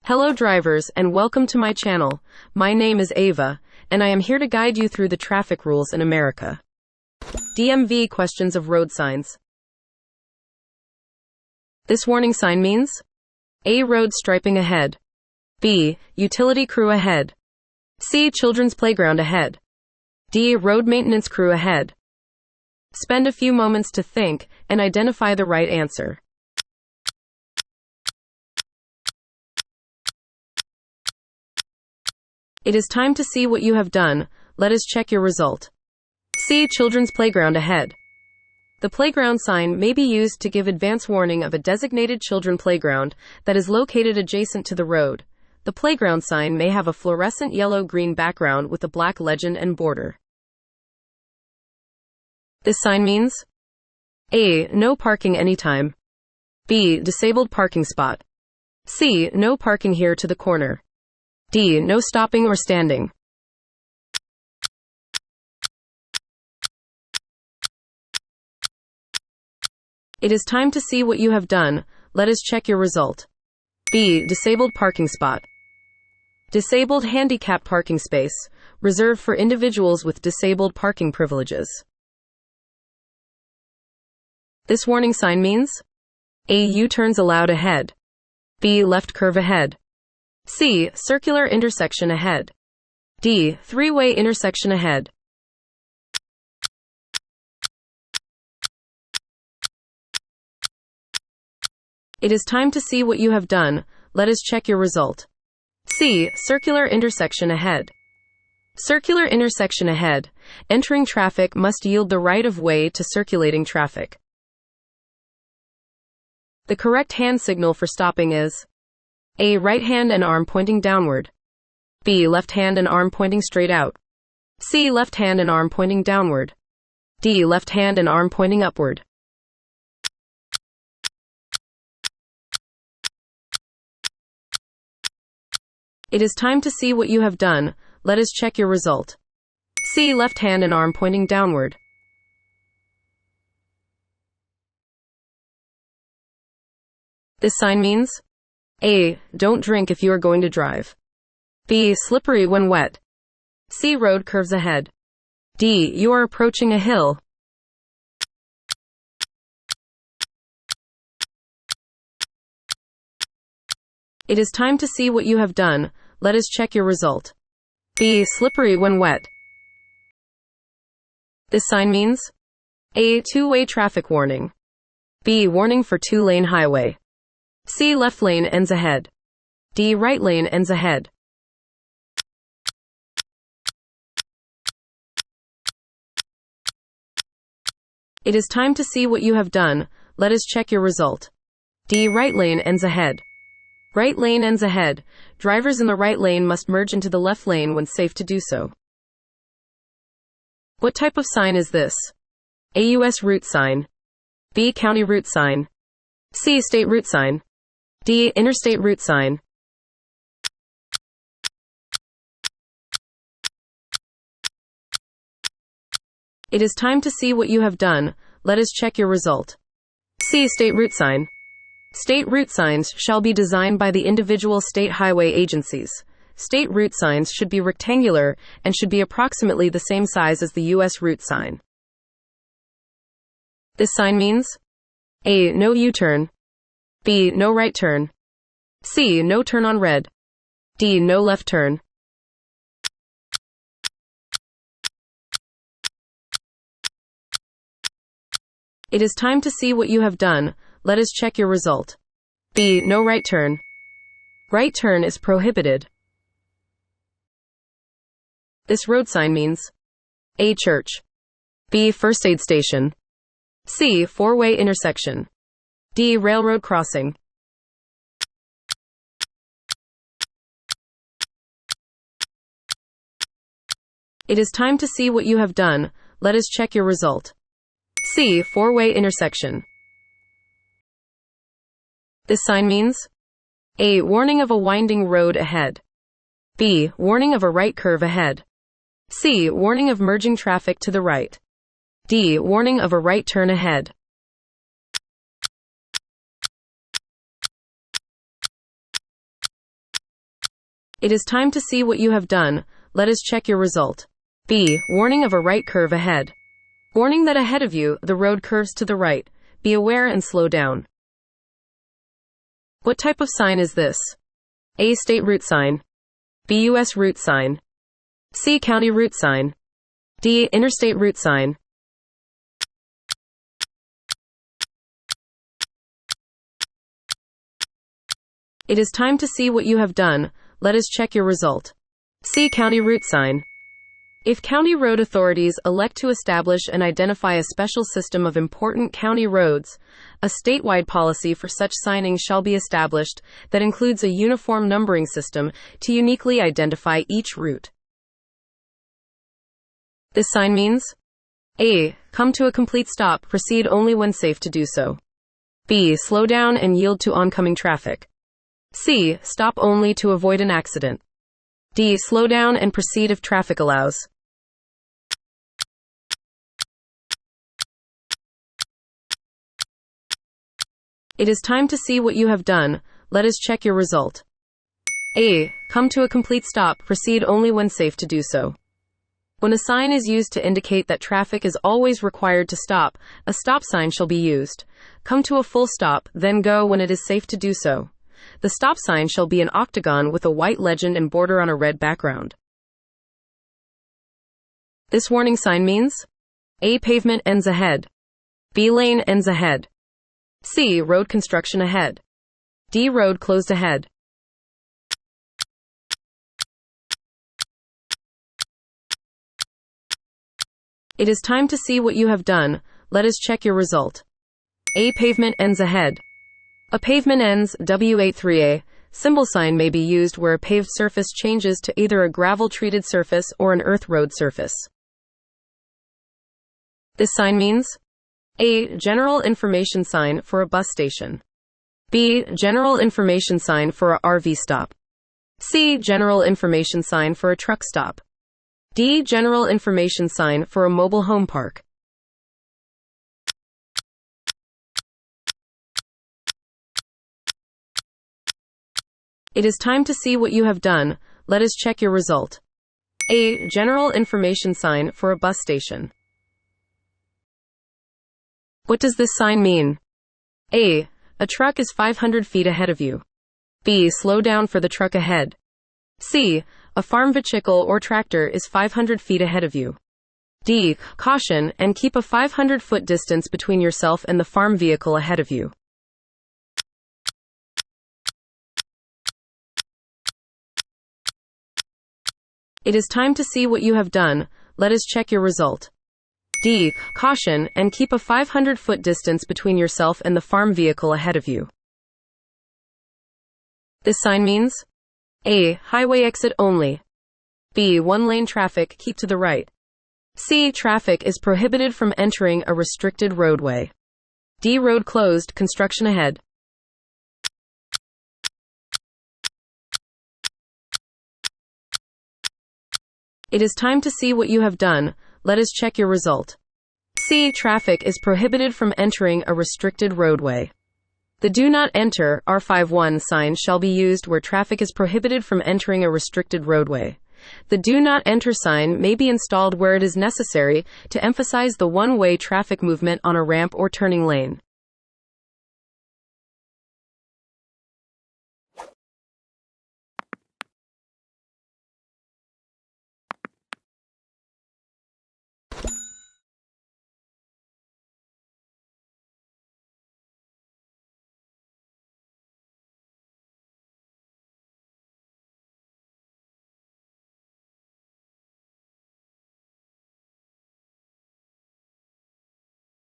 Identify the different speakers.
Speaker 1: Hello drivers and welcome to my channel. My name is Ava, and I am here to guide you through the traffic rules in America. DMV questions of road signs. This warning sign means A. Road striping ahead. B. Utility crew ahead. C. Children's playground ahead. D. Road maintenance crew ahead. Spend a few moments to think and identify the right answer. It is time to see what you have done. Let us check your result. C. Children's playground ahead. The playground sign may be used to give advance warning of a designated children playground that is located adjacent to the road. The playground sign may have a fluorescent yellow-green background with a black legend and border. This sign means A. No parking anytime. B. Disabled parking spot. C. No parking here to the corner. D. No stopping or standing. It is time to see what you have done. Let us check your result. B. Disabled parking spot. Disabled handicap parking space, reserved for individuals with disabled parking privileges. This warning sign means A. U-turns allowed ahead. B. Left curve ahead. C. Circular intersection ahead. D. Three-way intersection ahead. It is time to see what you have done. Let us check your result. C. Circular intersection ahead. Circular intersection ahead. Entering traffic must yield the right of way to circulating traffic. The correct hand signal for stopping is A. Right hand and arm pointing downward. B. Left hand and arm pointing straight out. C. Left hand and arm pointing downward. D. Left hand and arm pointing upward. It is time to see what you have done. Let us check your result. C. Left hand and arm pointing downward. This sign means A. Don't drink if you are going to drive. B. Slippery when wet. C. Road curves ahead. D. You are approaching a hill. It is time to see what you have done. Let us check your result. B. Slippery when wet. This sign means A. Two-way traffic warning. B. Warning for two-lane highway. C. Left lane ends ahead. D. Right lane ends ahead. It is time to see what you have done. Let us check your result. D. Right lane ends ahead. Right lane ends ahead. Drivers in the right lane must merge into the left lane when safe to do so. What type of sign is this? A. U.S. route sign. B. County route sign. C. State route sign. D. Interstate route sign. It is time to see what you have done. Let us check your result. C. State route sign. State route signs shall be designed by the individual state highway agencies. State route signs should be rectangular and should be approximately the same size as the U.S. route sign. This sign means A. No U-turn. B. No right turn. C. No turn on red. D. No left turn. It is time to see what you have done. Let us check your result. B. No right turn. Right turn is prohibited. This road sign means A. Church. B. First aid station. C. Four-way intersection. D. Railroad crossing. It is time to see what you have done. Let us check your result. C. Four-way intersection. This sign means A. Warning of a winding road ahead. B. Warning of a right curve ahead. C. Warning of merging traffic to the right. D. Warning of a right turn ahead. It is time to see what you have done. Let us check your result. B. Warning of a right curve ahead. Warning that ahead of you, the road curves to the right. Be aware and slow down. What type of sign is this? A. State route sign. B. U.S. route sign. C. County route sign. D. Interstate route sign. It is time to see what you have done. Let us check your result. C. County route sign. If county road authorities elect to establish and identify a special system of important county roads, a statewide policy for such signing shall be established that includes a uniform numbering system to uniquely identify each route. This sign means A. Come to a complete stop, proceed only when safe to do so. B. Slow down and yield to oncoming traffic. C. Stop only to avoid an accident. D. Slow down and proceed if traffic allows. It is time to see what you have done. Let us check your result. A. Come to a complete stop, proceed only when safe to do so. When a sign is used to indicate that traffic is always required to stop, a stop sign shall be used. Come to a full stop, then go when it is safe to do so. The stop sign shall be an octagon with a white legend and border on a red background. This warning sign means A. Pavement ends ahead. B. Lane ends ahead. C. Road construction ahead. D. Road closed ahead. It is time to see what you have done. Let us check your result. A. Pavement ends ahead. A pavement ends, W83A, symbol sign may be used where a paved surface changes to either a gravel-treated surface or an earth road surface. This sign means A. General information sign for a bus station. B. General information sign for a RV stop. C. General information sign for a truck stop. D. General information sign for a mobile home park. It is time to see what you have done. Let us check your result. A. General information sign for a bus station. What does this sign mean? A. A truck is 500 feet ahead of you. B. Slow down for the truck ahead. C. A farm vehicle or tractor is 500 feet ahead of you. D. Caution and keep a 500-foot distance between yourself and the farm vehicle ahead of you. It is time to see what you have done. Let us check your result. D. Caution and keep a 500-foot distance between yourself and the farm vehicle ahead of you. This sign means A. Highway exit only. B. One-lane traffic, keep to the right. C. Traffic is prohibited from entering a restricted roadway. D. Road closed, construction ahead. It is time to see what you have done. Let us check your result. C. Traffic is prohibited from entering a restricted roadway. The Do Not Enter R51 sign shall be used where traffic is prohibited from entering a restricted roadway. The Do Not Enter sign may be installed where it is necessary to emphasize the one-way traffic movement on a ramp or turning lane.